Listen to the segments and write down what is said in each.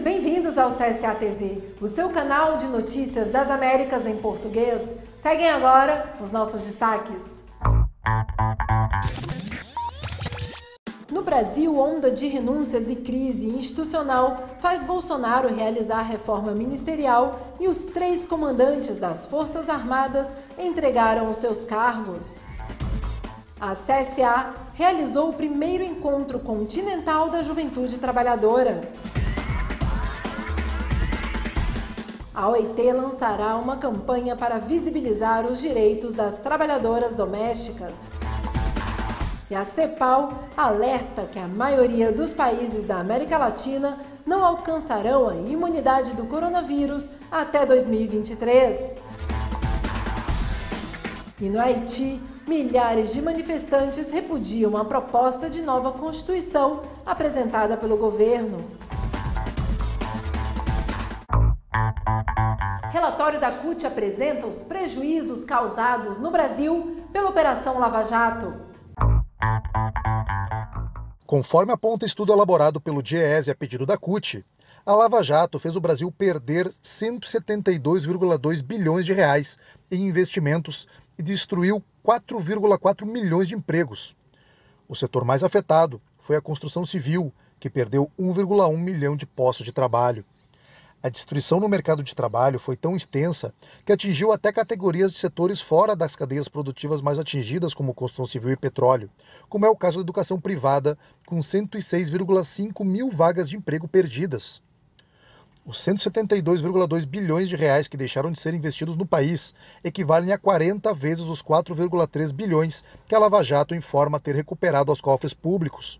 bem-vindos ao CSA TV, o seu canal de notícias das Américas em português. Seguem agora os nossos destaques. No Brasil, onda de renúncias e crise institucional faz Bolsonaro realizar reforma ministerial e os 3 comandantes das Forças Armadas entregaram os seus cargos. A CSA realizou o primeiro encontro continental da juventude trabalhadora. A OIT lançará uma campanha para visibilizar os direitos das trabalhadoras domésticas. E a CEPAL alerta que a maioria dos países da América Latina não alcançarão a imunidade do coronavírus até 2023. E no Haiti, milhares de manifestantes repudiam a proposta de nova Constituição apresentada pelo governo. Relatório da CUT apresenta os prejuízos causados no Brasil pela Operação Lava Jato. Conforme aponta estudo elaborado pelo DIEESE a pedido da CUT, a Lava Jato fez o Brasil perder 172,2 bilhões de reais em investimentos e destruiu 4,4 milhões de empregos. O setor mais afetado foi a construção civil, que perdeu 1,1 milhão de postos de trabalho. A destruição no mercado de trabalho foi tão extensa que atingiu até categorias de setores fora das cadeias produtivas mais atingidas, como construção civil e petróleo, como é o caso da educação privada, com 106,5 mil vagas de emprego perdidas. Os 172,2 bilhões de reais que deixaram de ser investidos no país equivalem a 40 vezes os 4,3 bilhões que a Lava Jato informa ter recuperado aos cofres públicos.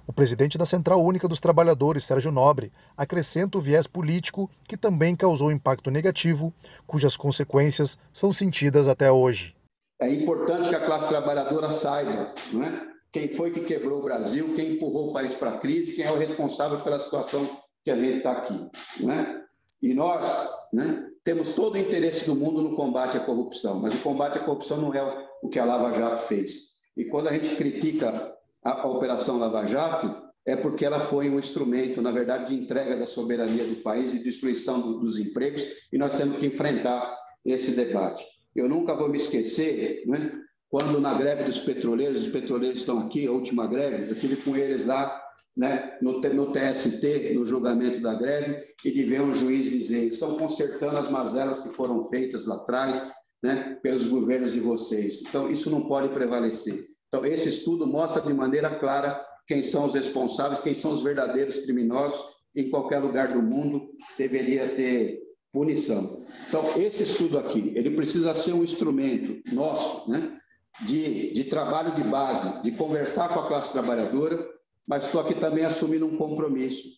O presidente da Central Única dos Trabalhadores, Sérgio Nobre, acrescenta o viés político que também causou impacto negativo, cujas consequências são sentidas até hoje. É importante que a classe trabalhadora saiba, não é? Quem foi que quebrou o Brasil, quem empurrou o país para a crise, quem é o responsável pela situação que a gente está aqui. Não é? E nós, né, temos todo o interesse do mundo no combate à corrupção, mas o combate à corrupção não é o que a Lava Jato fez. E quando a gente critica a Operação Lava Jato, é porque ela foi um instrumento, na verdade, de entrega da soberania do país e destruição dos empregos, e nós temos que enfrentar esse debate. Eu nunca vou me esquecer, né, quando na greve dos petroleiros, os petroleiros estão aqui, a última greve, eu estive com eles lá, né, no TST, no julgamento da greve, e de ver um juiz dizer: estão consertando as mazelas que foram feitas lá atrás, né, pelos governos de vocês. Então, isso não pode prevalecer. Então, esse estudo mostra de maneira clara quem são os responsáveis, quem são os verdadeiros criminosos. Em qualquer lugar do mundo deveria ter punição. Então, esse estudo aqui, ele precisa ser um instrumento nosso, né, de trabalho de base, de conversar com a classe trabalhadora, mas estou aqui também assumindo um compromisso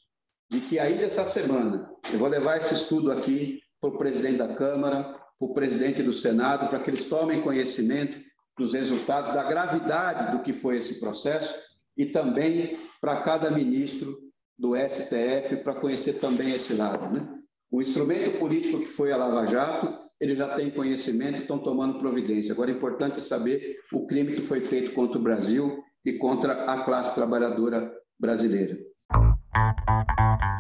de que ainda essa semana eu vou levar esse estudo aqui para o presidente da Câmara, para o presidente do Senado, para que eles tomem conhecimento dos resultados, da gravidade do que foi esse processo, e também para cada ministro do STF, para conhecer também esse lado, né? O instrumento político que foi a Lava Jato, ele já tem conhecimento e estão tomando providência. Agora, é importante saber o crime que foi feito contra o Brasil e contra a classe trabalhadora brasileira.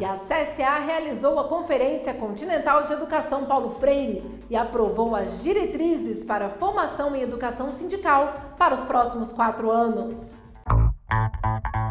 E a CSA realizou a Conferência Continental de Educação Paulo Freire e aprovou as diretrizes para a formação em educação sindical para os próximos 4 anos.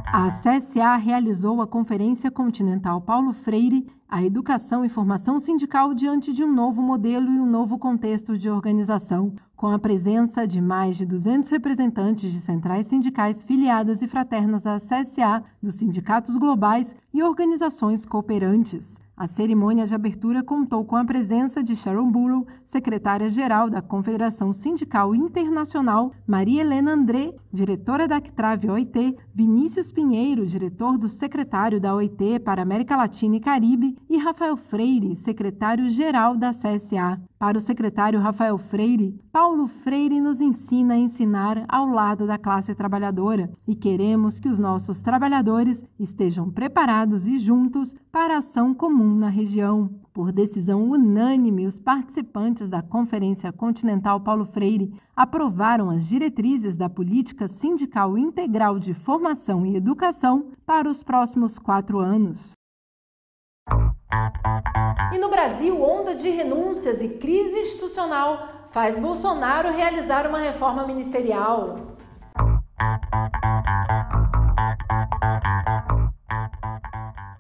A CSA realizou a Conferência Continental Paulo Freire, a educação e formação sindical diante de um novo modelo e um novo contexto de organização, com a presença de mais de 200 representantes de centrais sindicais filiadas e fraternas à CSA, dos sindicatos globais e organizações cooperantes. A cerimônia de abertura contou com a presença de Sharon Burrow, secretária-geral da Confederação Sindical Internacional, Maria Helena André, diretora da CTRAV OIT, Vinícius Pinheiro, diretor do secretário da OIT para América Latina e Caribe, e Rafael Freire, secretário-geral da CSA. Para o secretário Rafael Freire, Paulo Freire nos ensina a ensinar ao lado da classe trabalhadora e queremos que os nossos trabalhadores estejam preparados e juntos para a ação comum na região. Por decisão unânime, os participantes da Conferência Continental Paulo Freire aprovaram as diretrizes da Política Sindical Integral de Formação e Educação para os próximos 4 anos. E no Brasil, onda de renúncias e crise institucional faz Bolsonaro realizar uma reforma ministerial.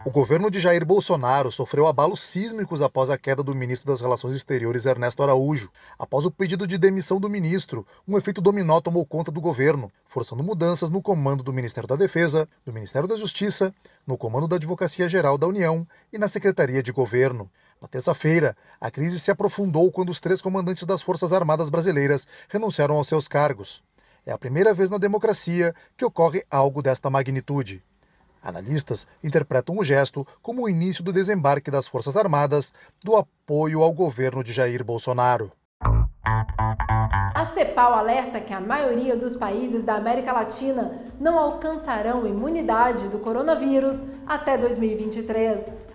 O governo de Jair Bolsonaro sofreu abalos sísmicos após a queda do ministro das Relações Exteriores, Ernesto Araújo. Após o pedido de demissão do ministro, um efeito dominó tomou conta do governo, forçando mudanças no comando do Ministério da Defesa, do Ministério da Justiça, no comando da Advocacia Geral da União e na Secretaria de Governo. Na terça-feira, a crise se aprofundou quando os 3 comandantes das Forças Armadas brasileiras renunciaram aos seus cargos. É a primeira vez na democracia que ocorre algo desta magnitude. Analistas interpretam o gesto como o início do desembarque das Forças Armadas do apoio ao governo de Jair Bolsonaro. A CEPAL alerta que a maioria dos países da América Latina não alcançarão imunidade do coronavírus até 2023.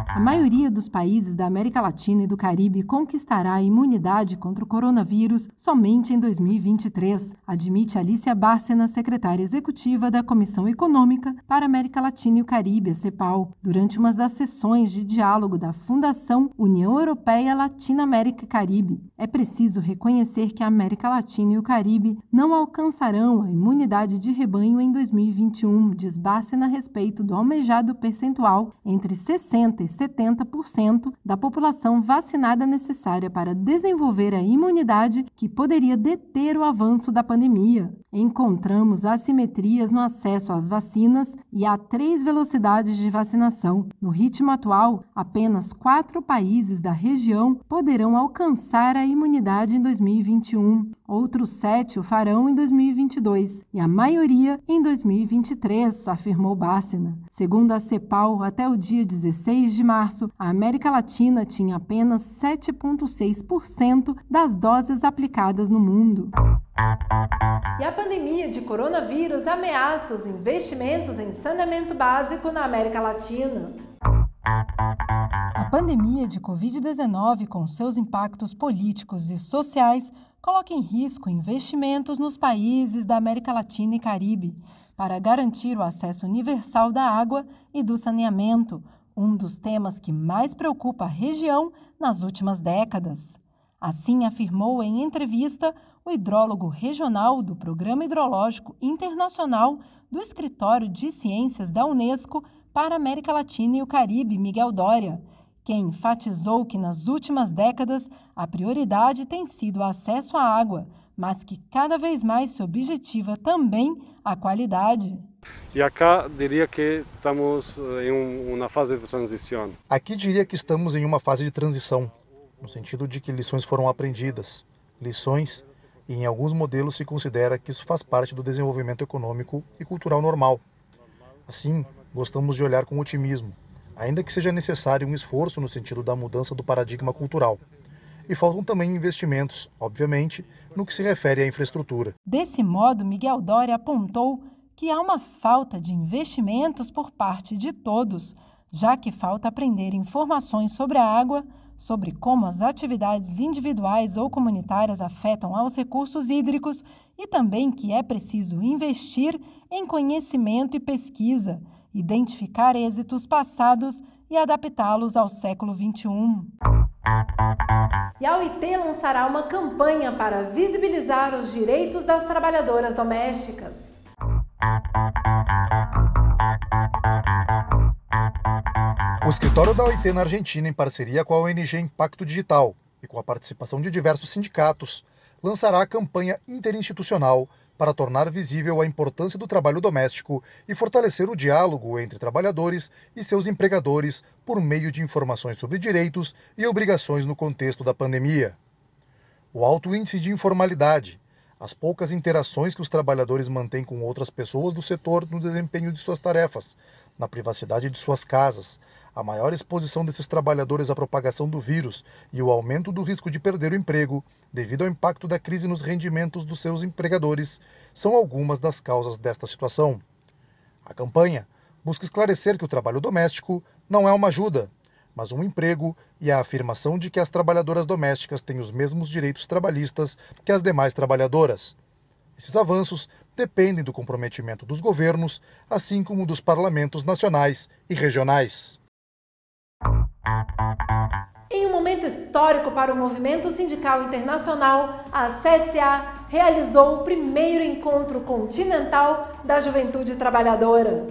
A maioria dos países da América Latina e do Caribe conquistará a imunidade contra o coronavírus somente em 2023, admite Alicia Bárcena, secretária executiva da Comissão Econômica para a América Latina e o Caribe, a CEPAL, durante uma das sessões de diálogo da Fundação União Europeia Latino-América e Caribe. É preciso reconhecer que a América Latina e o Caribe não alcançarão a imunidade de rebanho em 2021, diz Bárcena a respeito do almejado percentual entre 60% e 70% da população vacinada necessária para desenvolver a imunidade que poderia deter o avanço da pandemia. Encontramos assimetrias no acesso às vacinas e há 3 velocidades de vacinação. No ritmo atual, apenas 4 países da região poderão alcançar a imunidade em 2021. Outros 7 o farão em 2022 e a maioria em 2023, afirmou Bárcena. Segundo a CEPAL, até o dia 16 de março, a América Latina tinha apenas 7,6% das doses aplicadas no mundo. E a pandemia de coronavírus ameaça os investimentos em saneamento básico na América Latina. A pandemia de Covid-19, com seus impactos políticos e sociais, coloca em risco investimentos nos países da América Latina e Caribe para garantir o acesso universal da água e do saneamento, um dos temas que mais preocupa a região nas últimas décadas. Assim afirmou em entrevista o hidrólogo regional do Programa Hidrológico Internacional do Escritório de Ciências da Unesco para a América Latina e o Caribe, Miguel Doria, quem enfatizou que nas últimas décadas a prioridade tem sido o acesso à água, mas que cada vez mais se objetiva também a qualidade. E aqui diria que estamos em uma fase de transição. Aqui diria que estamos em uma fase de transição, no sentido de que lições foram aprendidas. Lições, e em alguns modelos se considera que isso faz parte do desenvolvimento econômico e cultural normal. Assim, gostamos de olhar com otimismo, ainda que seja necessário um esforço no sentido da mudança do paradigma cultural. E faltam também investimentos, obviamente, no que se refere à infraestrutura. Desse modo, Miguel Doria apontou que há uma falta de investimentos por parte de todos, já que falta aprender informações sobre a água, sobre como as atividades individuais ou comunitárias afetam aos recursos hídricos e também que é preciso investir em conhecimento e pesquisa, identificar êxitos passados e adaptá-los ao século XXI. E a OIT lançará uma campanha para visibilizar os direitos das trabalhadoras domésticas. O escritório da OIT na Argentina, em parceria com a ONG Impacto Digital e com a participação de diversos sindicatos, lançará a campanha interinstitucional para tornar visível a importância do trabalho doméstico e fortalecer o diálogo entre trabalhadores e seus empregadores por meio de informações sobre direitos e obrigações no contexto da pandemia. O alto índice de informalidade, as poucas interações que os trabalhadores mantêm com outras pessoas do setor no desempenho de suas tarefas, na privacidade de suas casas, a maior exposição desses trabalhadores à propagação do vírus e o aumento do risco de perder o emprego devido ao impacto da crise nos rendimentos dos seus empregadores são algumas das causas desta situação. A campanha busca esclarecer que o trabalho doméstico não é uma ajuda, mas um emprego e a afirmação de que as trabalhadoras domésticas têm os mesmos direitos trabalhistas que as demais trabalhadoras. Esses avanços dependem do comprometimento dos governos, assim como dos parlamentos nacionais e regionais. Em um momento histórico para o movimento sindical internacional, a CSA realizou o primeiro encontro continental da juventude trabalhadora.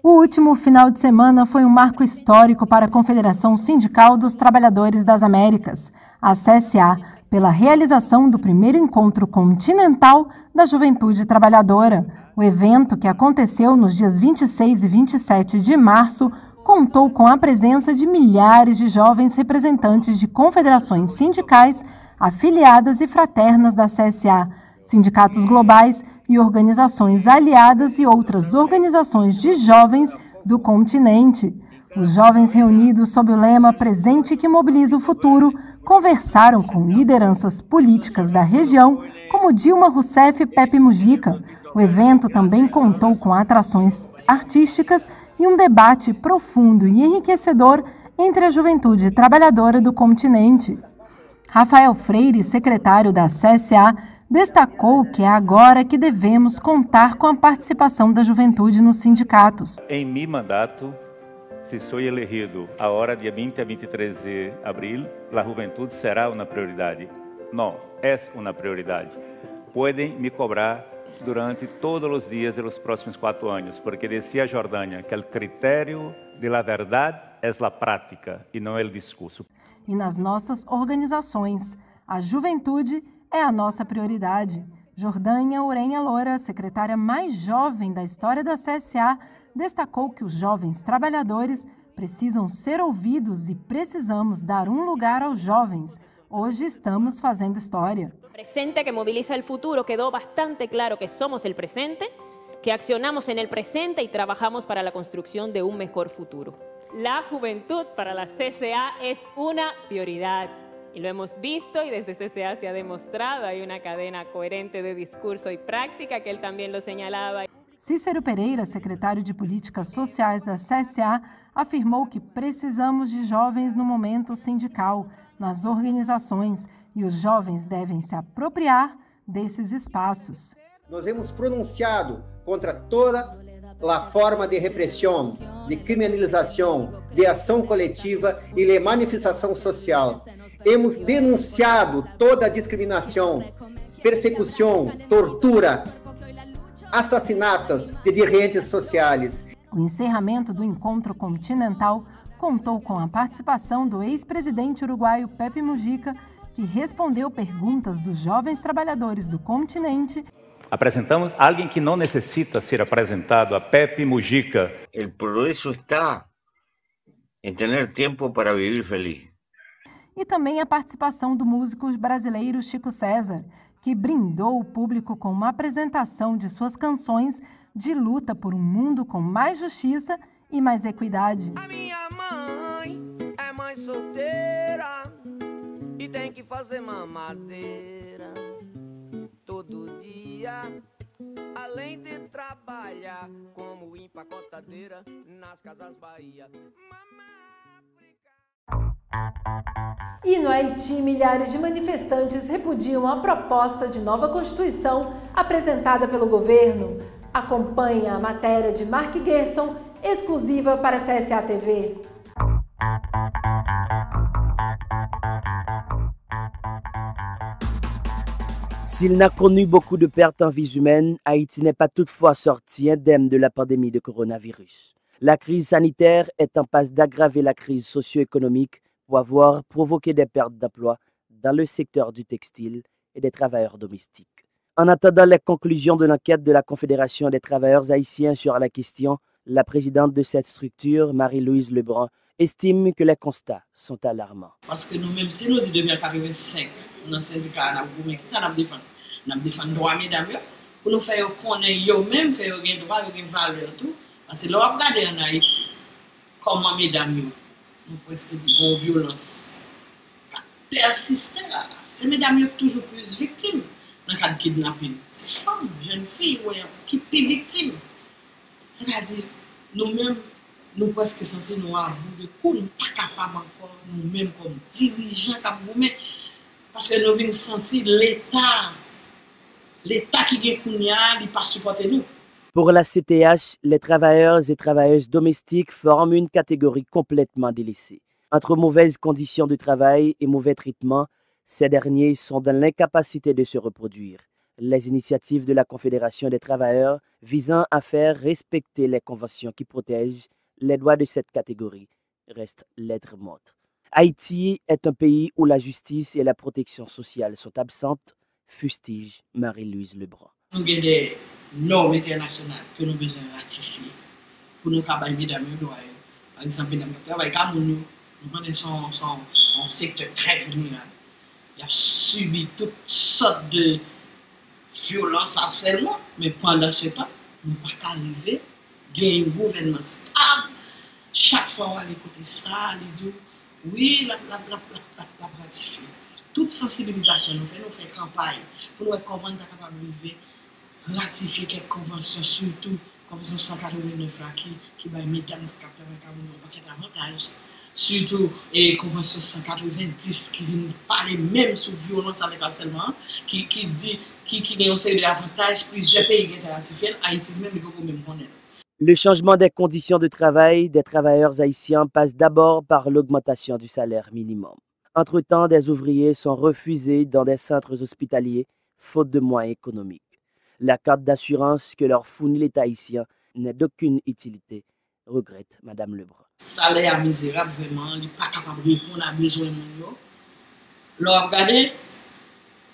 O último final de semana foi um marco histórico para a Confederação Sindical dos Trabalhadores das Américas, a CSA, pela realização do primeiro encontro continental da juventude trabalhadora. O evento, que aconteceu nos dias 26 e 27 de março, contou com a presença de milhares de jovens representantes de confederações sindicais, afiliadas e fraternas da CSA, sindicatos globais e organizações aliadas e outras organizações de jovens do continente. Os jovens reunidos sob o lema Presente que Mobiliza o Futuro conversaram com lideranças políticas da região, como Dilma Rousseff e Pepe Mujica. O evento também contou com atrações artísticas e um debate profundo e enriquecedor entre a juventude trabalhadora do continente. Rafael Freire, secretário da CSA, destacou que é agora que devemos contar com a participação da juventude nos sindicatos. Em meu mandato, se sou elegido a hora de 20 a 23 de abril, a juventude será uma prioridade. Não, é uma prioridade. Podem me cobrar durante todos os dias dos próximos 4 anos, porque dizia Jordânia que o critério da verdade é a prática e não é o discurso. E nas nossas organizações, a juventude é a nossa prioridade. Jordânia Urenha Loura, secretária mais jovem da história da CSA, destacou que os jovens trabalhadores precisam ser ouvidos e precisamos dar um lugar aos jovens. Hoje estamos fazendo história. Presente que moviliza el futuro, quedó bastante claro que somos el presente, que accionamos en el presente y trabajamos para la construcción de un mejor futuro. La juventud para la CSA es una prioridad y lo hemos visto y desde CSA se ha demostrado, hay una cadena coherente de discurso y práctica que él también lo señalaba. Cícero Pereira, secretário de Políticas Sociais da CSA, afirmou que precisamos de jovens no momento sindical, nas organizações, e os jovens devem se apropriar desses espaços. Nós hemos pronunciado contra toda a forma de repressão, de criminalização, de ação coletiva e de manifestação social. Hemos denunciado toda a discriminação, persecução, tortura, assassinatos de dirigentes sociais. O encerramento do encontro continental contou com a participação do ex-presidente uruguaio Pepe Mujica, que respondeu perguntas dos jovens trabalhadores do continente. Apresentamos alguém que não necessita ser apresentado, a Pepe Mujica. O progresso está em ter tempo para viver feliz. E também a participação do músico brasileiro Chico César, que brindou o público com uma apresentação de suas canções de luta por um mundo com mais justiça e mais equidade. A minha mãe é mãe solteira e tem que fazer mamadeira todo dia, além de trabalhar como empacotadeira nas Casas Bahia. E no Haiti, milhares de manifestantes repudiam a proposta de nova Constituição apresentada pelo governo. Acompanhe a matéria de Mark Gerson, exclusiva para a CSA TV. S'il n'a connu beaucoup de pertes en vies humaines, Haïti n'est pas toutefois sorti indemne de la pandémie de coronavirus. La crise sanitaire est en passe d'aggraver la crise socio-économique pour avoir provoqué des pertes d'emplois dans le secteur du textile et des travailleurs domestiques. En attendant les conclusions de l'enquête de la Confédération des travailleurs haïtiens sur la question, la présidente de cette structure, Marie-Louise Lebrun, estime que les constats sont alarmants. Parce que nous-mêmes, si nous disons 2085, dans le syndicat, nous avons défendu le droit, mesdames, pour nous faire connaître eux-mêmes que nous avons des droits, nous avons des valeurs, tout. Parce que là, regardez en Haïti, comment mesdames, nous presque disons violence persiste là. C'est mesdames toujours plus victimes dans le cas de kidnapping. C'est femmes, jeunes filles, qui sont plus victimes. C'est-à-dire, nous-mêmes, nous presque sentir nous à bout de coup, nous ne sommes pas capables encore, nous-mêmes comme dirigeants, parce que nous venons sentir l'État qui est Kounia, il ne pas supporter nous. Pour la CTH, les travailleurs et travailleuses domestiques forment une catégorie complètement délaissée. Entre mauvaises conditions de travail et mauvais traitements, ces derniers sont dans l'incapacité de se reproduire. Les initiatives de la Confédération des travailleurs visant à faire respecter les conventions qui protègent les droits de cette catégorie restent lettres mortes. Haïti est un pays où la justice et la protection sociale sont absentes, fustige Marie-Louise Lebrun. Nous avons des normes internationales que nous devons ratifier pour nous travailler mesdames et droits. Par exemple, mesdames et travail comme nous connaissons un secteur très vulnérable. Il a subi toutes sortes de violences, harcèlement, mais pendant ce temps, nous ne pouvons pas arriver à gagner un gouvernement stable. Chaque fois, on va écouter ça, on dit oui, la ratifier. Toute sensibilisation, nous faisons campagne pour nous voir comment nous sommes capables de ratifier quelques conventions, surtout la Convention 189 qui va mesdames un paquet d'avantages. Surtout la Convention 190 qui vient parler même sur violence avec harcèlement, qui dit qu'il y a un série d'avantages, plusieurs pays qui ont ratifié, Haïti même, il faut même connaître. Le changement des conditions de travail des travailleurs haïtiens passe d'abord par l'augmentation du salaire minimum. Entre-temps, des ouvriers sont refusés dans des centres hospitaliers, faute de moyens économiques. La carte d'assurance que leur fournit l'État haïtien n'est d'aucune utilité, regrette Mme Lebrun. Le salaire misérable, vraiment, il n'est pas capable de répondre à besoin de nous. Là, regardez,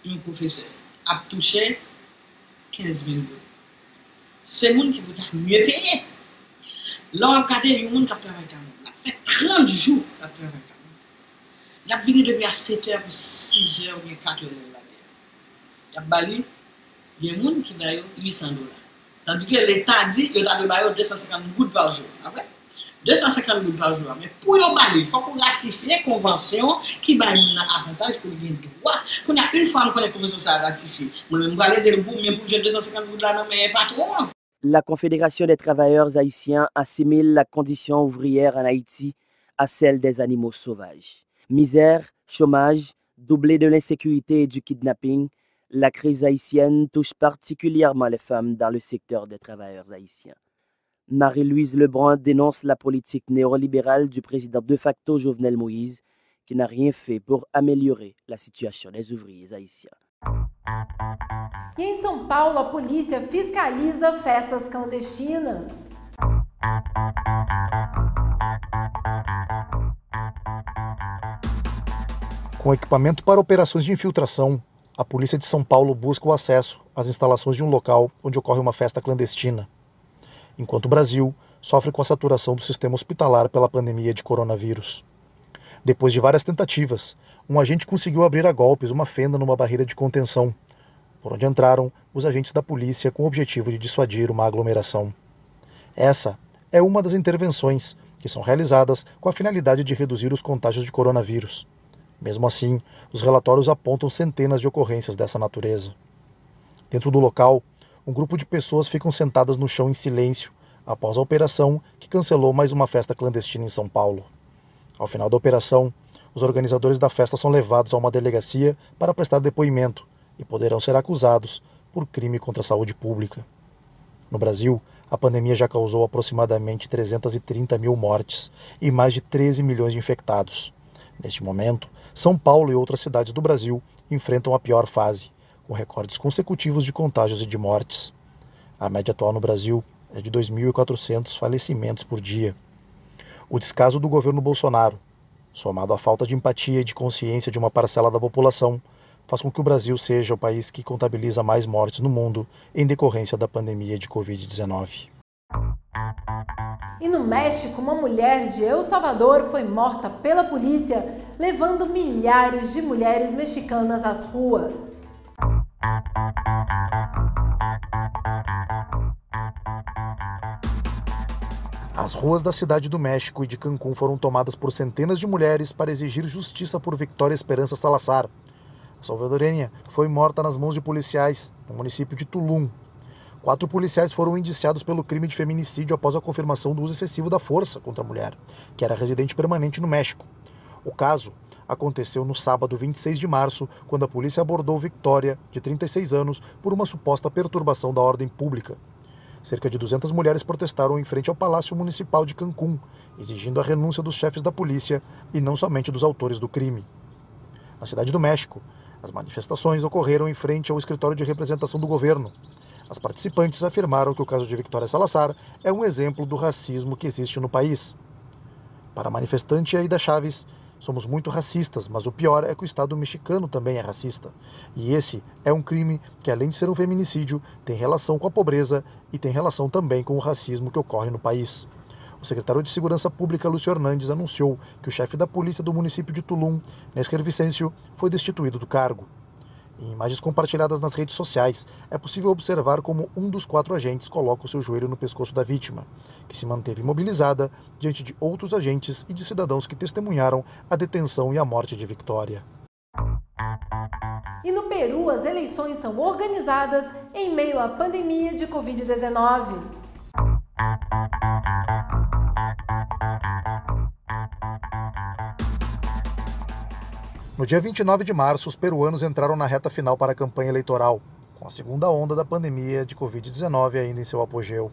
un professeur a touché 15 000 €. C'est le monde qui peut être mieux payé. Là, regardez, un monde qui a travaillé quand même. Il a fait 30 jours qu'il a travaillé quand même. Il a venu depuis à 7 h pour 6 h ou 4 h il a bali, il y a un monde qui a 800 $. Tandis que l'État dit qu'il a de 250 gouttes par jour. Après, 250 gouttes par jour. Mais pour y bali, il faut qu'on ratifie la convention qui va un avantage pour les droits. Qu'on a une fois qu'on a convention ça ratifiée. Moi, je vais aller de pour 250 gouttes là, mais pas trop. La Confédération des travailleurs haïtiens assimile la condition ouvrière en Haïti à celle des animaux sauvages. Misère, chômage, doublé de l'insécurité et du kidnapping, la crise haïtienne touche particulièrement les femmes dans le secteur des travailleurs haïtiens. Marie-Louise Lebrun dénonce la politique néolibérale du président de facto Jovenel Moïse, qui n'a rien fait pour améliorer la situation des ouvriers haïtiens. E em São Paulo, a polícia fiscaliza festas clandestinas. Com equipamento para operações de infiltração, a polícia de São Paulo busca o acesso às instalações de um local onde ocorre uma festa clandestina, enquanto o Brasil sofre com a saturação do sistema hospitalar pela pandemia de coronavírus. Depois de várias tentativas, um agente conseguiu abrir a golpes uma fenda numa barreira de contenção, por onde entraram os agentes da polícia com o objetivo de dissuadir uma aglomeração. Essa é uma das intervenções que são realizadas com a finalidade de reduzir os contágios de coronavírus. Mesmo assim, os relatórios apontam centenas de ocorrências dessa natureza. Dentro do local, um grupo de pessoas ficam sentadas no chão em silêncio após a operação que cancelou mais uma festa clandestina em São Paulo. Ao final da operação, os organizadores da festa são levados a uma delegacia para prestar depoimento e poderão ser acusados por crime contra a saúde pública. No Brasil, a pandemia já causou aproximadamente 330 mil mortes e mais de 13 milhões de infectados. Neste momento, São Paulo e outras cidades do Brasil enfrentam a pior fase, com recordes consecutivos de contágios e de mortes. A média atual no Brasil é de 2.400 falecimentos por dia. O descaso do governo Bolsonaro, somado à falta de empatia e de consciência de uma parcela da população, faz com que o Brasil seja o país que contabiliza mais mortes no mundo em decorrência da pandemia de Covid-19. E no México, uma mulher de El Salvador foi morta pela polícia, levando milhares de mulheres mexicanas às ruas. As ruas da cidade do México e de Cancún foram tomadas por centenas de mulheres para exigir justiça por Victoria Esperanza Salazar. A salvadorenha foi morta nas mãos de policiais no município de Tulum. 4 policiais foram indiciados pelo crime de feminicídio após a confirmação do uso excessivo da força contra a mulher, que era residente permanente no México. O caso aconteceu no sábado 26 de março, quando a polícia abordou Victoria, de 36 anos, por uma suposta perturbação da ordem pública. cerca de 200 mulheres protestaram em frente ao Palácio Municipal de Cancún, exigindo a renúncia dos chefes da polícia e não somente dos autores do crime. Na Cidade do México, as manifestações ocorreram em frente ao escritório de representação do governo. As participantes afirmaram que o caso de Victoria Salazar é um exemplo do racismo que existe no país. Para a manifestante Aida Chaves, somos muito racistas, mas o pior é que o Estado mexicano também é racista. E esse é um crime que, além de ser um feminicídio, tem relação com a pobreza e tem relação também com o racismo que ocorre no país. O secretário de Segurança Pública, Lúcio Hernandes, anunciou que o chefe da polícia do município de Tulum, Nesker Vicêncio, foi destituído do cargo. Em imagens compartilhadas nas redes sociais, é possível observar como um dos 4 agentes coloca o seu joelho no pescoço da vítima, que se manteve imobilizada diante de outros agentes e de cidadãos que testemunharam a detenção e a morte de Victoria. E no Peru, as eleições são organizadas em meio à pandemia de Covid-19. No dia 29 de março, os peruanos entraram na reta final para a campanha eleitoral, com a segunda onda da pandemia de Covid-19 ainda em seu apogeu.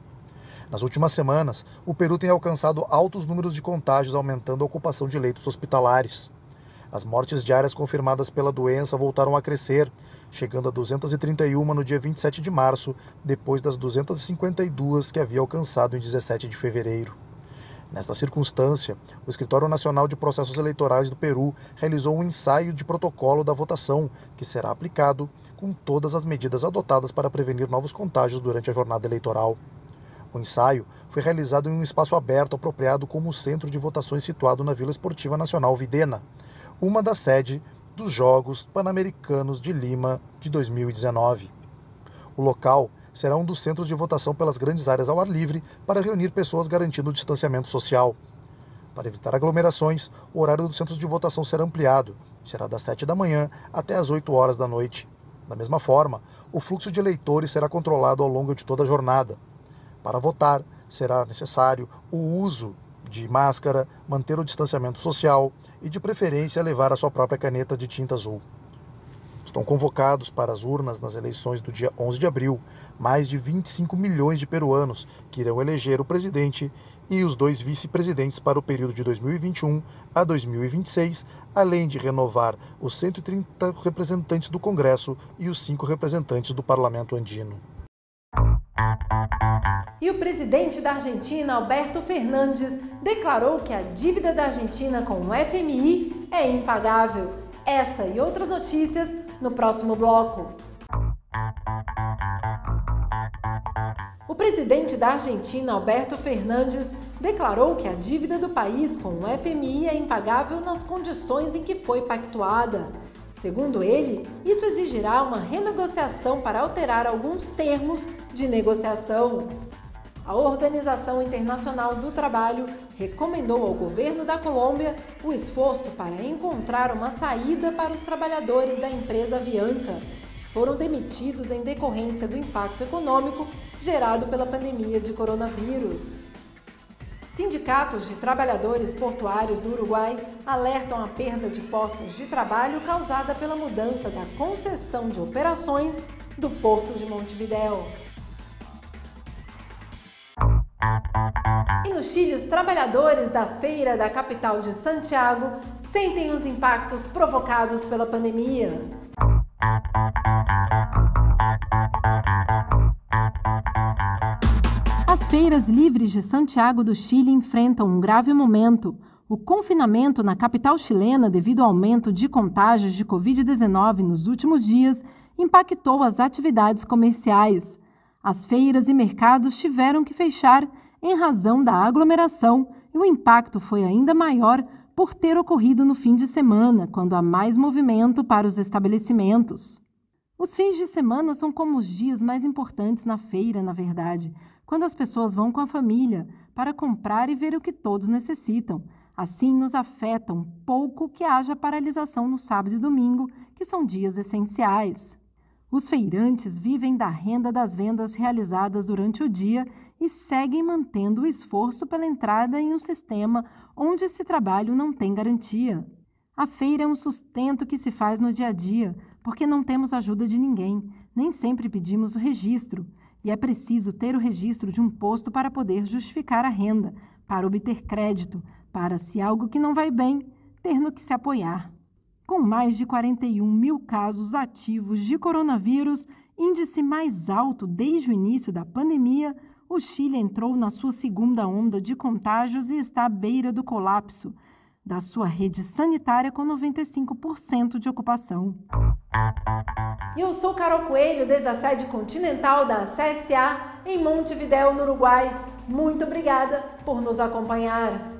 Nas últimas semanas, o Peru tem alcançado altos números de contágios, aumentando a ocupação de leitos hospitalares. As mortes diárias confirmadas pela doença voltaram a crescer, chegando a 231 no dia 27 de março, depois das 252 que havia alcançado em 17 de fevereiro. Nesta circunstância, o Escritório Nacional de Processos Eleitorais do Peru realizou um ensaio de protocolo da votação, que será aplicado com todas as medidas adotadas para prevenir novos contágios durante a jornada eleitoral. O ensaio foi realizado em um espaço aberto apropriado como centro de votações situado na Vila Esportiva Nacional Videna, uma das sedes dos Jogos Pan-Americanos de Lima de 2019. O local será um dos centros de votação pelas grandes áreas ao ar livre para reunir pessoas garantindo o distanciamento social. Para evitar aglomerações, o horário dos centros de votação será ampliado. Será das 7 da manhã até as 8 horas da noite. Da mesma forma, o fluxo de eleitores será controlado ao longo de toda a jornada. Para votar, será necessário o uso de máscara, manter o distanciamento social e, de preferência, levar a sua própria caneta de tinta azul. Estão convocados para as urnas nas eleições do dia 11 de abril mais de 25 milhões de peruanos que irão eleger o presidente e os 2 vice-presidentes para o período de 2021 a 2026, além de renovar os 130 representantes do Congresso e os 5 representantes do Parlamento Andino. E o presidente da Argentina, Alberto Fernandes, declarou que a dívida da Argentina com o FMI é impagável. Essa e outras notícias no próximo bloco. O presidente da Argentina, Alberto Fernandes, declarou que a dívida do país com o FMI é impagável nas condições em que foi pactuada. Segundo ele, isso exigirá uma renegociação para alterar alguns termos de negociação. A Organização Internacional do Trabalho recomendou ao governo da Colômbia o esforço para encontrar uma saída para os trabalhadores da empresa Avianca, que foram demitidos em decorrência do impacto econômico gerado pela pandemia de coronavírus. Sindicatos de trabalhadores portuários do Uruguai alertam a perda de postos de trabalho causada pela mudança da concessão de operações do Porto de Montevidéu. E no Chile, os trabalhadores da feira da capital de Santiago sentem os impactos provocados pela pandemia. As feiras livres de Santiago do Chile enfrentam um grave momento. O confinamento na capital chilena devido ao aumento de contágios de Covid-19 nos últimos dias impactou as atividades comerciais. As feiras e mercados tiveram que fechar em razão da aglomeração e o impacto foi ainda maior por ter ocorrido no fim de semana, quando há mais movimento para os estabelecimentos. Os fins de semana são como os dias mais importantes na feira, na verdade, quando as pessoas vão com a família para comprar e ver o que todos necessitam. Assim, nos afeta um pouco que haja paralisação no sábado e domingo, que são dias essenciais. Os feirantes vivem da renda das vendas realizadas durante o dia e seguem mantendo o esforço pela entrada em um sistema onde esse trabalho não tem garantia. A feira é um sustento que se faz no dia a dia, porque não temos ajuda de ninguém, nem sempre pedimos o registro. e é preciso ter o registro de um posto para poder justificar a renda, para obter crédito, para, se algo que não vai bem, ter no que se apoiar. Com mais de 41 mil casos ativos de coronavírus, índice mais alto desde o início da pandemia, o Chile entrou na sua segunda onda de contágios e está à beira do colapso da sua rede sanitária com 95% de ocupação. E eu sou Carol Coelho, desde a sede continental da CSA em Montevidéu, no Uruguai. Muito obrigada por nos acompanhar.